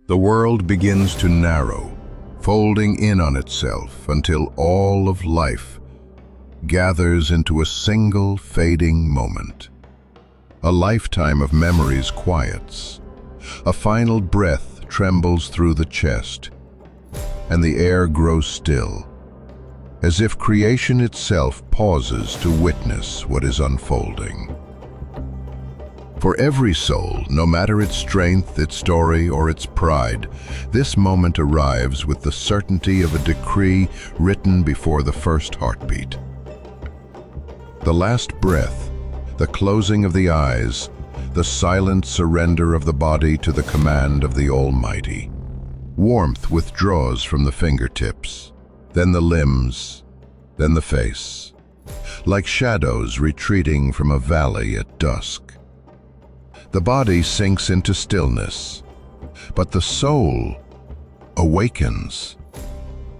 The world begins to narrow, folding in on itself until all of life gathers into a single fading moment. A lifetime of memories quiets. A final breath trembles through the chest, and the air grows still, as if creation itself pauses to witness what is unfolding. For every soul, no matter its strength, its story, or its pride, this moment arrives with the certainty of a decree written before the first heartbeat. The last breath, the closing of the eyes, the silent surrender of the body to the command of the Almighty. Warmth withdraws from the fingertips, then the limbs, then the face, like shadows retreating from a valley at dusk. The body sinks into stillness, but the soul awakens.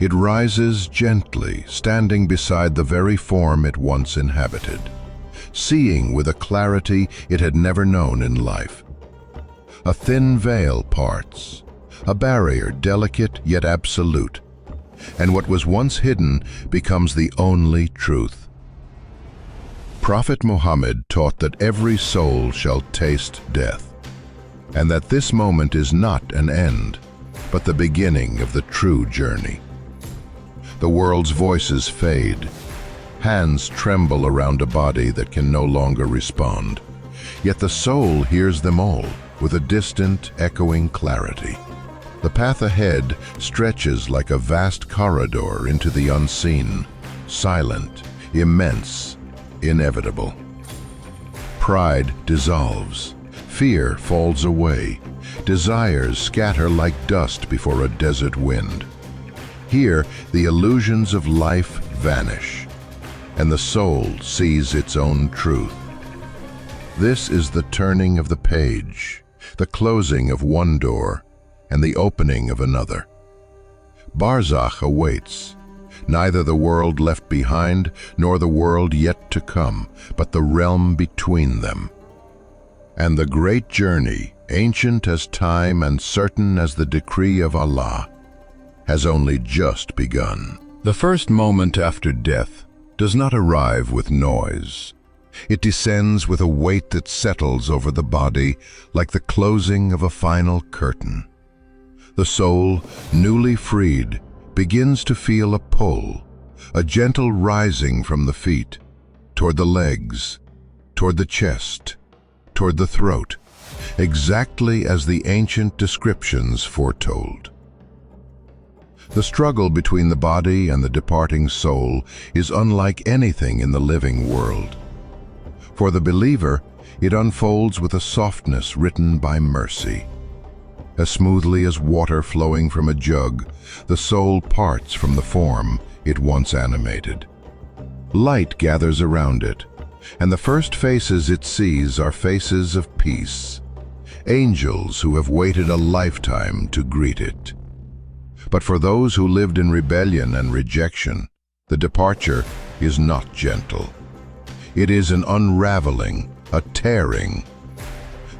It rises gently, standing beside the very form it once inhabited, seeing with a clarity it had never known in life. A thin veil parts, a barrier delicate yet absolute, and what was once hidden becomes the only truth. Prophet Muhammad taught that every soul shall taste death, and that this moment is not an end, but the beginning of the true journey. The world's voices fade. Hands tremble around a body that can no longer respond. Yet the soul hears them all with a distant, echoing clarity. The path ahead stretches like a vast corridor into the unseen, silent, immense, inevitable. Pride dissolves. Fear falls away. Desires scatter like dust before a desert wind. Here, the illusions of life vanish, and the soul sees its own truth. This is the turning of the page, the closing of one door, and the opening of another. Barzakh awaits, neither the world left behind nor the world yet to come, but the realm between them. And the great journey, ancient as time and certain as the decree of Allah, has only just begun. The first moment after death does not arrive with noise. It descends with a weight that settles over the body like the closing of a final curtain. The soul, newly freed, begins to feel a pull, a gentle rising from the feet, toward the legs, toward the chest, toward the throat, exactly as the ancient descriptions foretold. The struggle between the body and the departing soul is unlike anything in the living world. For the believer, it unfolds with a softness written by mercy. As smoothly as water flowing from a jug, the soul parts from the form it once animated. Light gathers around it, and the first faces it sees are faces of peace, angels who have waited a lifetime to greet it. But for those who lived in rebellion and rejection, the departure is not gentle. It is an unraveling, a tearing.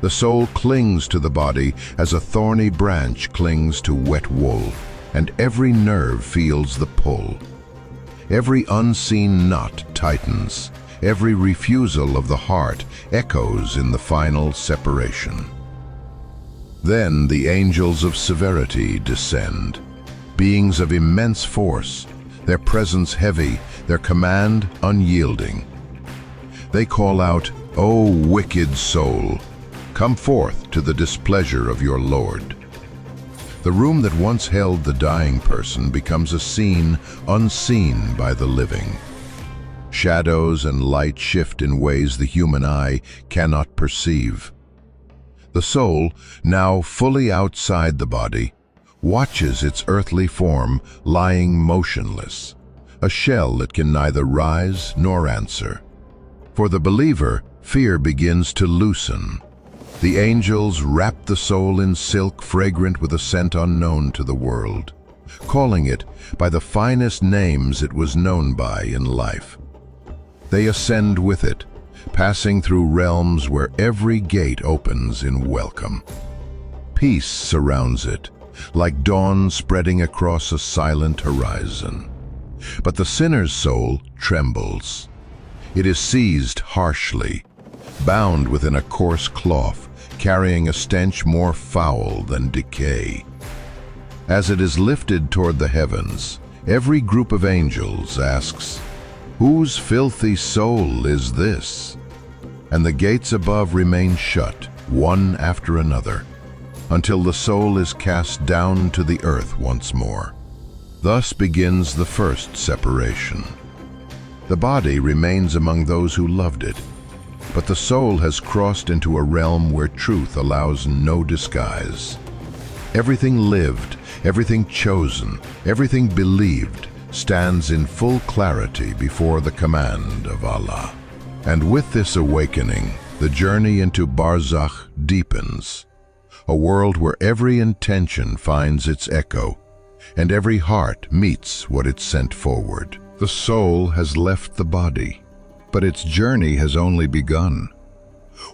The soul clings to the body as a thorny branch clings to wet wool, and every nerve feels the pull. Every unseen knot tightens. Every refusal of the heart echoes in the final separation. Then the angels of severity descend, beings of immense force, their presence heavy, their command unyielding. They call out, "O wicked soul, come forth to the displeasure of your Lord." The room that once held the dying person becomes a scene unseen by the living. Shadows and light shift in ways the human eye cannot perceive. The soul, now fully outside the body, watches its earthly form lying motionless, a shell that can neither rise nor answer. For the believer, fear begins to loosen. The angels wrap the soul in silk fragrant with a scent unknown to the world, calling it by the finest names it was known by in life. They ascend with it, passing through realms where every gate opens in welcome. Peace surrounds it, like dawn spreading across a silent horizon. But the sinner's soul trembles. It is seized harshly, bound within a coarse cloth, carrying a stench more foul than decay. As it is lifted toward the heavens, every group of angels asks, "Whose filthy soul is this?" And the gates above remain shut, one after another, until the soul is cast down to the earth once more. Thus begins the first separation. The body remains among those who loved it, but the soul has crossed into a realm where truth allows no disguise. Everything lived, everything chosen, everything believed stands in full clarity before the command of Allah. And with this awakening, the journey into Barzakh deepens, a world where every intention finds its echo, and every heart meets what it sent forward. The soul has left the body, but its journey has only begun.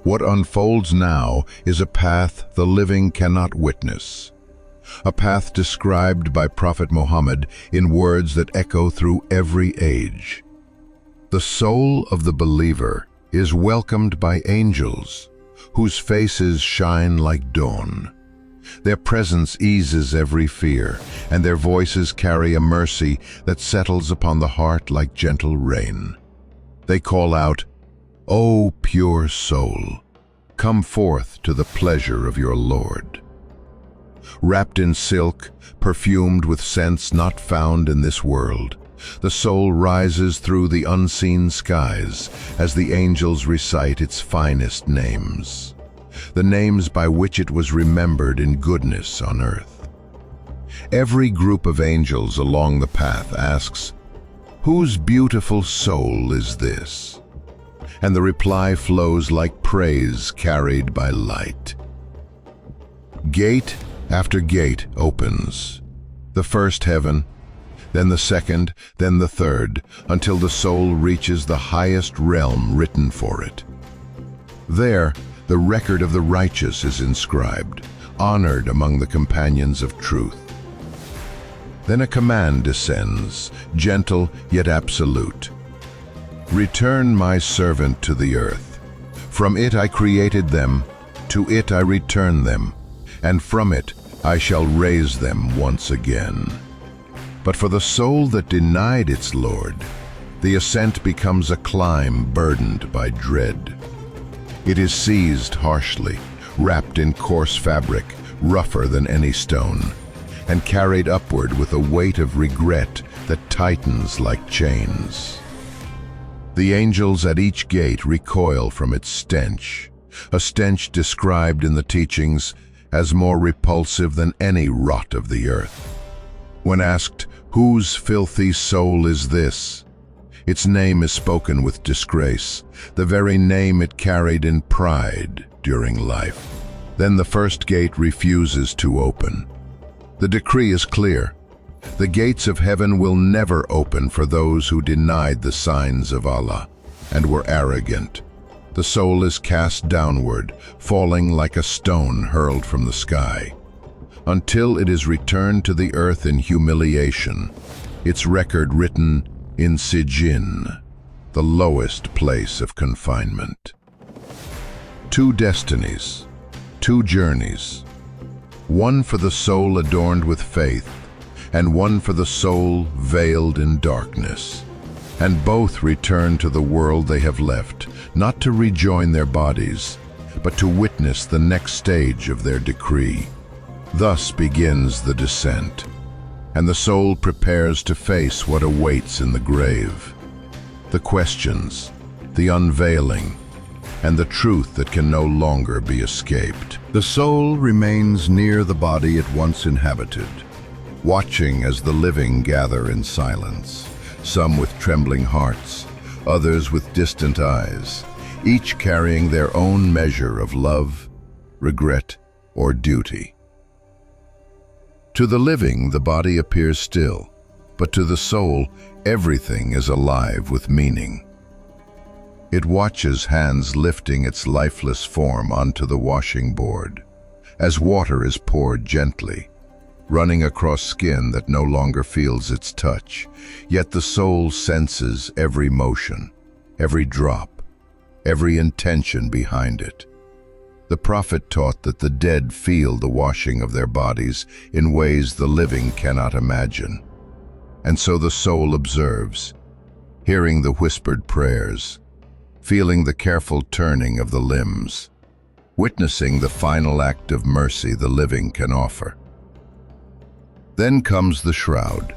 What unfolds now is a path the living cannot witness, a path described by Prophet Muhammad in words that echo through every age. The soul of the believer is welcomed by angels, whose faces shine like dawn. Their presence eases every fear, and their voices carry a mercy that settles upon the heart like gentle rain. They call out, "O pure soul, come forth to the pleasure of your Lord." Wrapped in silk, perfumed with scents not found in this world, the soul rises through the unseen skies as the angels recite its finest names, the names by which it was remembered in goodness on earth. Every group of angels along the path asks, "Whose beautiful soul is this?" And the reply flows like praise carried by light. Gate after gate opens. The first heaven, then the second, then the third, until the soul reaches the highest realm written for it. There, the record of the righteous is inscribed, honored among the companions of truth. Then a command descends, gentle yet absolute. "Return my servant to the earth. From it I created them, to it I return them, and from it I shall raise them once again." But for the soul that denied its Lord, the ascent becomes a climb burdened by dread. It is seized harshly, wrapped in coarse fabric, rougher than any stone, and carried upward with a weight of regret that tightens like chains. The angels at each gate recoil from its stench, a stench described in the teachings as more repulsive than any rot of the earth. When asked, "Whose filthy soul is this?" its name is spoken with disgrace, the very name it carried in pride during life. Then the first gate refuses to open. The decree is clear. The gates of heaven will never open for those who denied the signs of Allah and were arrogant. The soul is cast downward, falling like a stone hurled from the sky, until it is returned to the earth in humiliation, its record written in Sijin, the lowest place of confinement. Two destinies, two journeys, one for the soul adorned with faith, and one for the soul veiled in darkness. And both return to the world they have left, not to rejoin their bodies, but to witness the next stage of their decree. Thus begins the descent, and the soul prepares to face what awaits in the grave. The questions, the unveiling, and the truth that can no longer be escaped. The soul remains near the body it once inhabited, watching as the living gather in silence, some with trembling hearts, others with distant eyes, each carrying their own measure of love, regret, or duty. To the living, the body appears still, but to the soul, everything is alive with meaning. It watches hands lifting its lifeless form onto the washing board, as water is poured gently, running across skin that no longer feels its touch. Yet the soul senses every motion, every drop, every intention behind it. The prophet taught that the dead feel the washing of their bodies in ways the living cannot imagine. And so the soul observes, hearing the whispered prayers, feeling the careful turning of the limbs, witnessing the final act of mercy the living can offer. Then comes the shroud,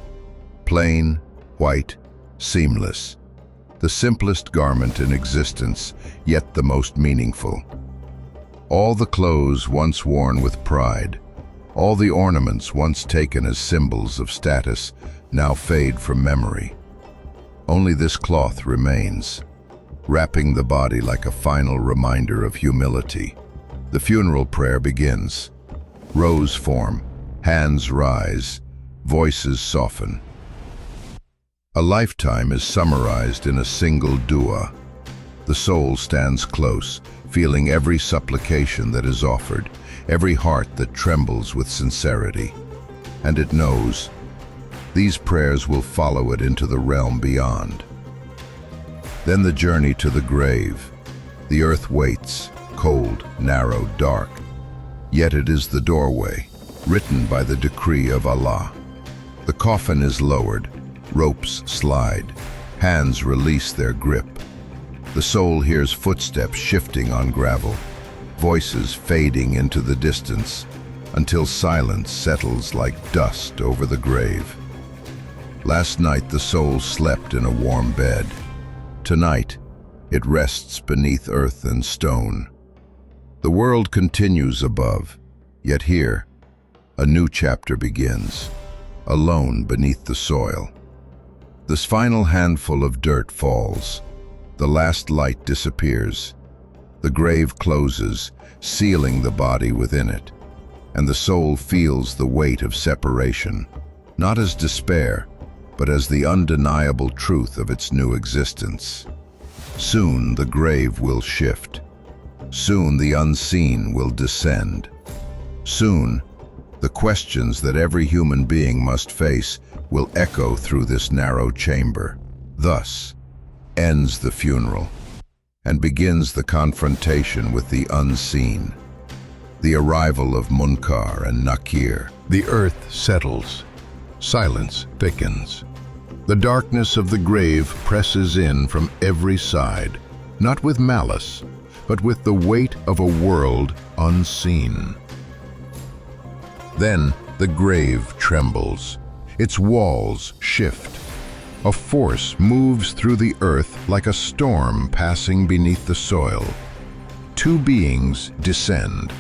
plain, white, seamless, the simplest garment in existence, yet the most meaningful. All the clothes once worn with pride, all the ornaments once taken as symbols of status, now fade from memory. Only this cloth remains, wrapping the body like a final reminder of humility. The funeral prayer begins. Rows form, hands rise, voices soften. A lifetime is summarized in a single dua. The soul stands close, feeling every supplication that is offered, every heart that trembles with sincerity. And it knows these prayers will follow it into the realm beyond. Then the journey to the grave. The earth waits, cold, narrow, dark. Yet it is the doorway, written by the decree of Allah. The coffin is lowered, ropes slide, hands release their grip. The soul hears footsteps shifting on gravel, voices fading into the distance, until silence settles like dust over the grave. Last night the soul slept in a warm bed. Tonight, it rests beneath earth and stone. The world continues above, yet here, a new chapter begins, alone beneath the soil. This final handful of dirt falls. The last light disappears. The grave closes, sealing the body within it, and the soul feels the weight of separation, not as despair, but as the undeniable truth of its new existence. Soon the grave will shift. Soon the unseen will descend. Soon, the questions that every human being must face will echo through this narrow chamber. Thus ends the funeral, and begins the confrontation with the unseen, the arrival of Munkar and Nakir. The earth settles, silence thickens. The darkness of the grave presses in from every side, not with malice, but with the weight of a world unseen. Then the grave trembles. Its walls shift. A force moves through the earth like a storm passing beneath the soil. Two beings descend,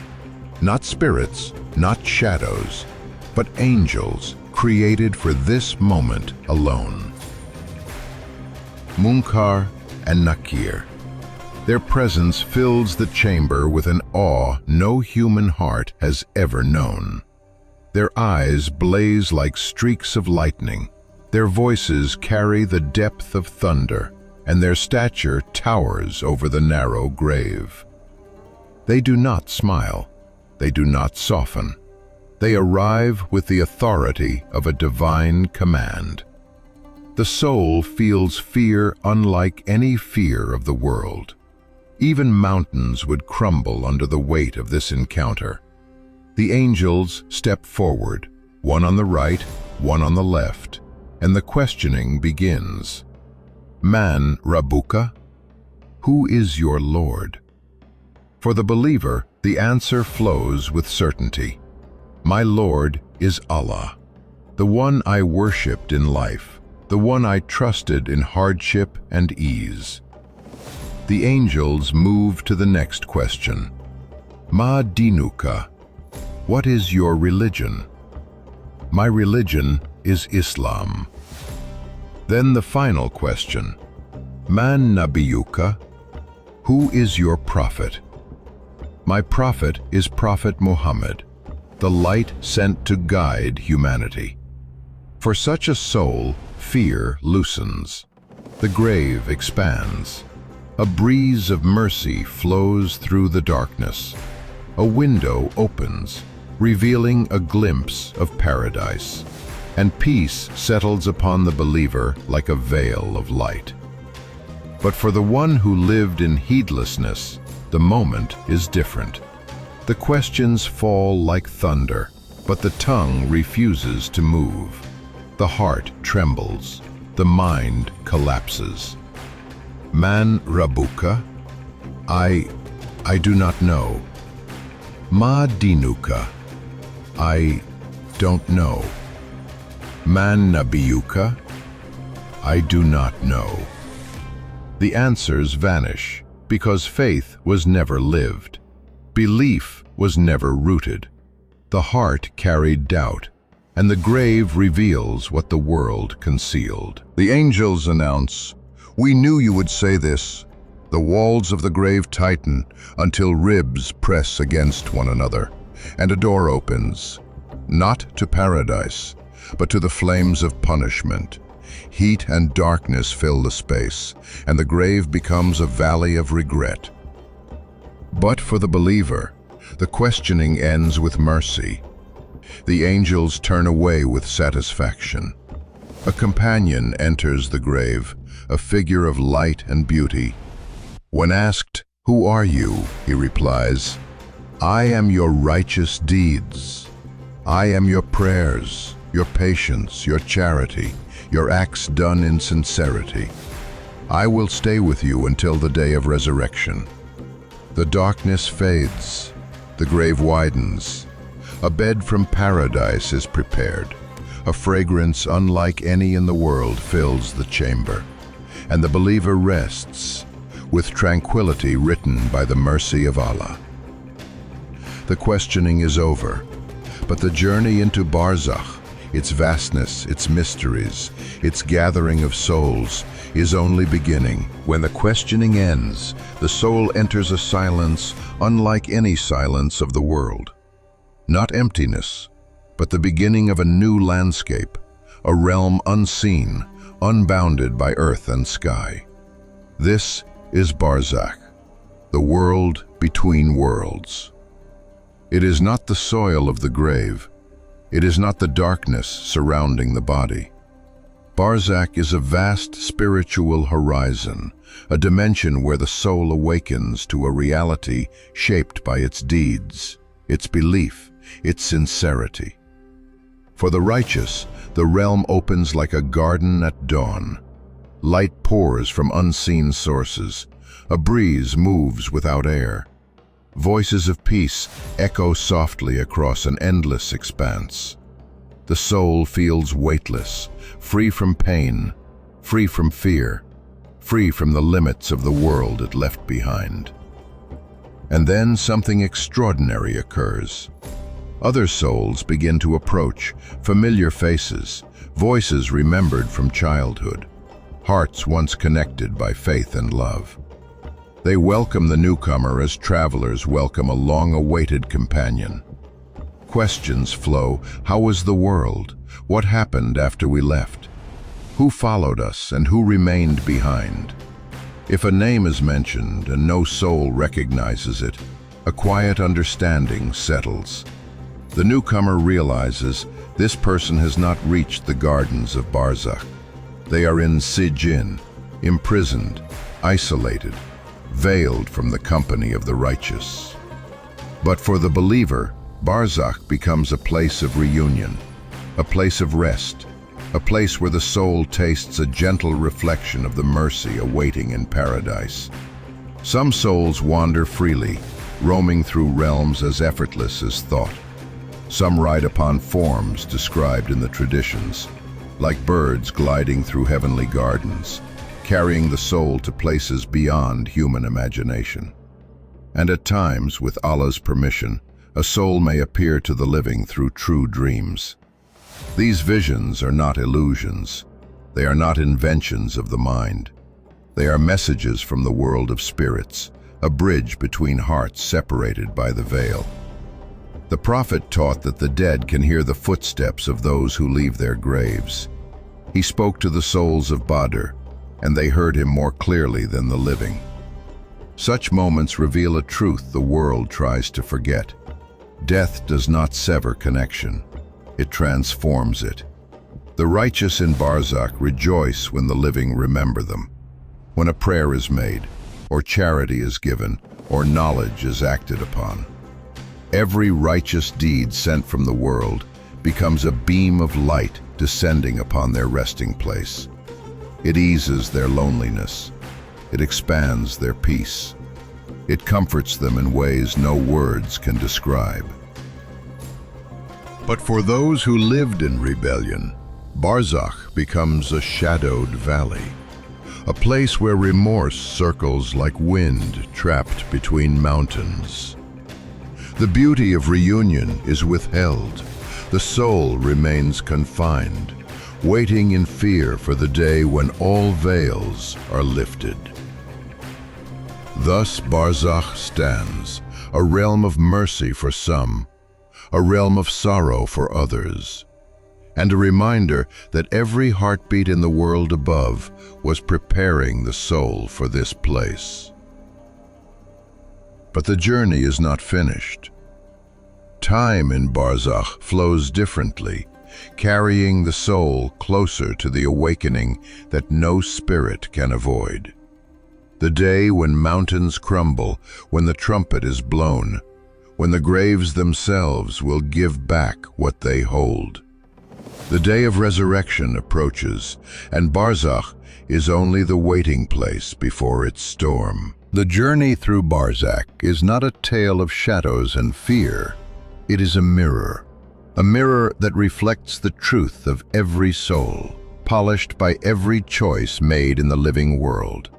not spirits, not shadows, but angels created for this moment alone. Munkar and Nakir. Their presence fills the chamber with an awe no human heart has ever known. Their eyes blaze like streaks of lightning. Their voices carry the depth of thunder, and their stature towers over the narrow grave. They do not smile. They do not soften. They arrive with the authority of a divine command. The soul feels fear unlike any fear of the world. Even mountains would crumble under the weight of this encounter. The angels step forward, one on the right, one on the left, and the questioning begins. Man Rabbuka? Who is your Lord? For the believer, the answer flows with certainty. My Lord is Allah, the one I worshipped in life, the one I trusted in hardship and ease. The angels move to the next question. Ma dinuka? What is your religion? My religion is Islam. Then the final question. Man nabiyuka? Who is your prophet? My prophet is Prophet Muhammad, the light sent to guide humanity. For such a soul, fear loosens. The grave expands. A breeze of mercy flows through the darkness. A window opens, revealing a glimpse of paradise, and peace settles upon the believer like a veil of light. But for the one who lived in heedlessness, the moment is different. The questions fall like thunder, but the tongue refuses to move. The heart trembles, the mind collapses. Man Rabuka? I do not know. Ma Dinuka? I don't know. Man Nabiyuka? I do not know. The answers vanish because faith was never lived. Belief was never rooted. The heart carried doubt, and the grave reveals what the world concealed. The angels announce, "We knew you would say this." The walls of the grave tighten until ribs press against one another, and a door opens, not to paradise, but to the flames of punishment. Heat and darkness fill the space, and the grave becomes a valley of regret. But for the believer, the questioning ends with mercy. The angels turn away with satisfaction. A companion enters the grave, a figure of light and beauty. When asked, "Who are you?" he replies, "I am your righteous deeds. I am your prayers, your patience, your charity, your acts done in sincerity. I will stay with you until the day of resurrection." The darkness fades, the grave widens. A bed from paradise is prepared. A fragrance unlike any in the world fills the chamber, and the believer rests with tranquility written by the mercy of Allah. The questioning is over, but the journey into Barzakh, its vastness, its mysteries, its gathering of souls, is only beginning. When the questioning ends, the soul enters a silence unlike any silence of the world. Not emptiness, but the beginning of a new landscape, a realm unseen, unbounded by earth and sky. This is Barzakh, the world between worlds. It is not the soil of the grave. It is not the darkness surrounding the body. Barzakh is a vast spiritual horizon, a dimension where the soul awakens to a reality shaped by its deeds, its belief, its sincerity. For the righteous, the realm opens like a garden at dawn. Light pours from unseen sources. A breeze moves without air. Voices of peace echo softly across an endless expanse. The soul feels weightless, free from pain, free from fear, free from the limits of the world it left behind. And then something extraordinary occurs. Other souls begin to approach, familiar faces, voices remembered from childhood, hearts once connected by faith and love. They welcome the newcomer as travelers welcome a long-awaited companion. Questions flow. How was the world? What happened after we left? Who followed us and who remained behind? If a name is mentioned and no soul recognizes it, a quiet understanding settles. The newcomer realizes this person has not reached the gardens of Barzakh. They are in Sijin, imprisoned, isolated, veiled from the company of the righteous. But for the believer, Barzakh becomes a place of reunion, a place of rest, a place where the soul tastes a gentle reflection of the mercy awaiting in paradise. Some souls wander freely, roaming through realms as effortless as thought. Some ride upon forms described in the traditions, like birds gliding through heavenly gardens, carrying the soul to places beyond human imagination. And at times, with Allah's permission, a soul may appear to the living through true dreams. These visions are not illusions. They are not inventions of the mind. They are messages from the world of spirits, a bridge between hearts separated by the veil. The Prophet taught that the dead can hear the footsteps of those who leave their graves. He spoke to the souls of Badr, and they heard him more clearly than the living. Such moments reveal a truth the world tries to forget. Death does not sever connection, it transforms it. The righteous in Barzakh rejoice when the living remember them. When a prayer is made, or charity is given, or knowledge is acted upon. Every righteous deed sent from the world becomes a beam of light descending upon their resting place. It eases their loneliness. It expands their peace. It comforts them in ways no words can describe. But for those who lived in rebellion, Barzakh becomes a shadowed valley, a place where remorse circles like wind trapped between mountains. The beauty of reunion is withheld. The soul remains confined, waiting in fear for the day when all veils are lifted. Thus Barzakh stands, a realm of mercy for some, a realm of sorrow for others, and a reminder that every heartbeat in the world above was preparing the soul for this place. But the journey is not finished. Time in Barzakh flows differently, carrying the soul closer to the awakening that no spirit can avoid. The day when mountains crumble, when the trumpet is blown, when the graves themselves will give back what they hold. The day of resurrection approaches, and Barzakh is only the waiting place before its storm. The journey through Barzakh is not a tale of shadows and fear. It is a mirror that reflects the truth of every soul, polished by every choice made in the living world.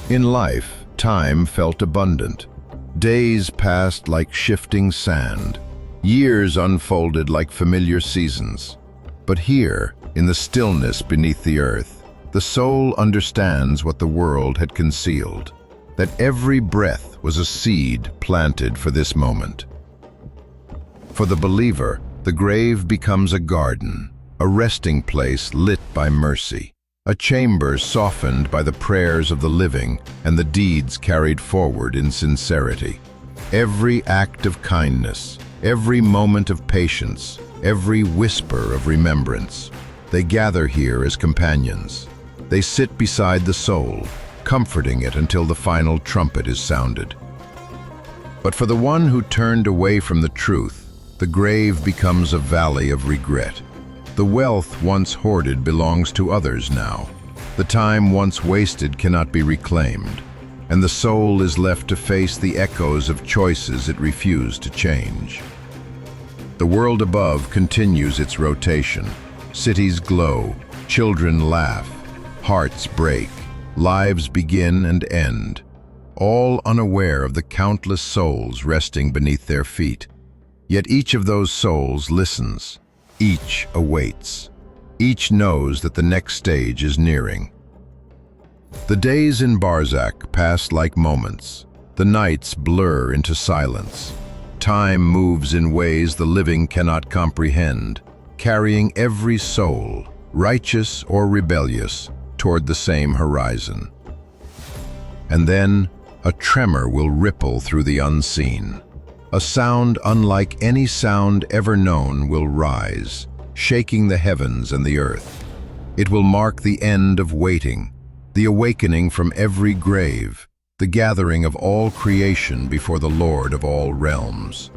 In life, time felt abundant. Days passed like shifting sand. Years unfolded like familiar seasons. But here, in the stillness beneath the earth, the soul understands what the world had concealed, that every breath was a seed planted for this moment. For the believer, the grave becomes a garden, a resting place lit by mercy, a chamber softened by the prayers of the living and the deeds carried forward in sincerity. Every act of kindness, every moment of patience, every whisper of remembrance, they gather here as companions. They sit beside the soul, comforting it until the final trumpet is sounded. But for the one who turned away from the truth, the grave becomes a valley of regret. The wealth once hoarded belongs to others now. The time once wasted cannot be reclaimed, and the soul is left to face the echoes of choices it refused to change. The world above continues its rotation. Cities glow, children laugh, hearts break, lives begin and end, all unaware of the countless souls resting beneath their feet. Yet each of those souls listens. Each awaits. Each knows that the next stage is nearing. The days in Barzakh pass like moments. The nights blur into silence. Time moves in ways the living cannot comprehend, carrying every soul, righteous or rebellious, toward the same horizon. And then a tremor will ripple through the unseen. A sound unlike any sound ever known will rise, shaking the heavens and the earth. It will mark the end of waiting, the awakening from every grave, the gathering of all creation before the Lord of all realms.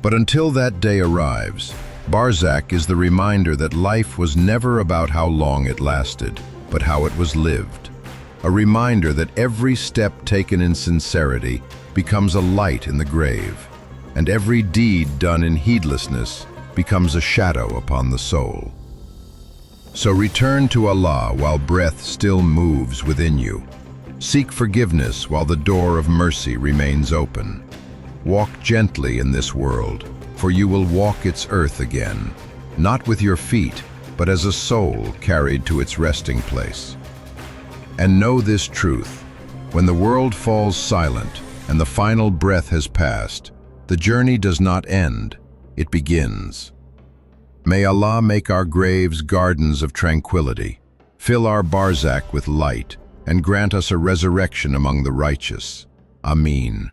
But until that day arrives, Barzakh is the reminder that life was never about how long it lasted, but how it was lived. A reminder that every step taken in sincerity becomes a light in the grave, and every deed done in heedlessness becomes a shadow upon the soul. So return to Allah while breath still moves within you. Seek forgiveness while the door of mercy remains open. Walk gently in this world, for you will walk its earth again, not with your feet, but as a soul carried to its resting place. And know this truth: when the world falls silent and the final breath has passed, the journey does not end, it begins. May Allah make our graves gardens of tranquility, fill our Barzakh with light, and grant us a resurrection among the righteous. Ameen.